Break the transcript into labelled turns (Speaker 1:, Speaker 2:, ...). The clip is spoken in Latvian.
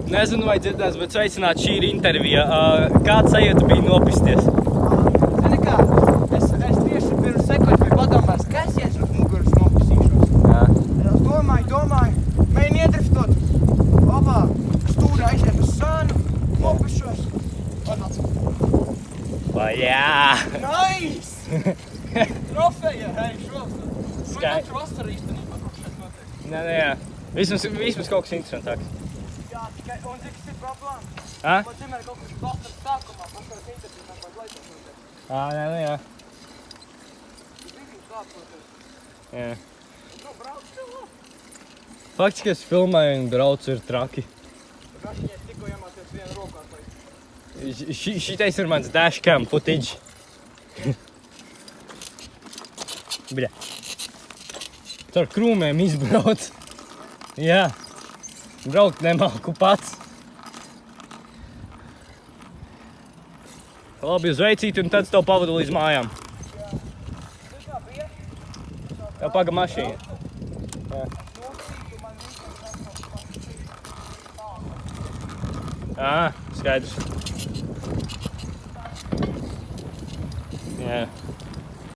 Speaker 1: Nezinu, vai dzirdēs, bet sveicināt, šī ir intervija. Kāds sajūta bija nopisties?
Speaker 2: Zini kā, es tieši pirms sekundes biju padomājis, ka es ies uz muguras nopisīšos.
Speaker 1: Jā.
Speaker 2: Es domāju, mēģinu iedriftot. Labā, stūri aiziet uz sānu, nopišos. Atnāc.
Speaker 1: Vai jā!
Speaker 2: Nice! Trofeja, hei, šos.
Speaker 1: Skai-
Speaker 2: Katru vasaru īstenībā kaut kas notiek.
Speaker 1: Nē, jā. Vismaz kaut kas interesantāks.
Speaker 2: Jā, tikai, un cik ir problēma?
Speaker 1: Ā?
Speaker 2: Pat vienmēr kaut kas vasaras sākumā, vasaras intervijā, pat laikam notiek.
Speaker 1: Nē, jā.
Speaker 2: Tu zini, sākoties.
Speaker 1: Jā.
Speaker 2: Nu, brauc cilvē.
Speaker 1: Faktiski es filmēju un braucu ir traki.
Speaker 2: Rašiņies tikko iemācies vienu roku atlaist.
Speaker 1: Šitais ir mans dashcam footage. Bļa. Caur krūmēm izbrauc. Jā. Braukt nemāku pats. Labi, uz veicīti un tad es tev pavadu līdz mājām.
Speaker 2: Zini kā bija?
Speaker 1: Tev paga mašīna. Jā.
Speaker 2: Nosītu man visam tas,
Speaker 1: Skaidrs.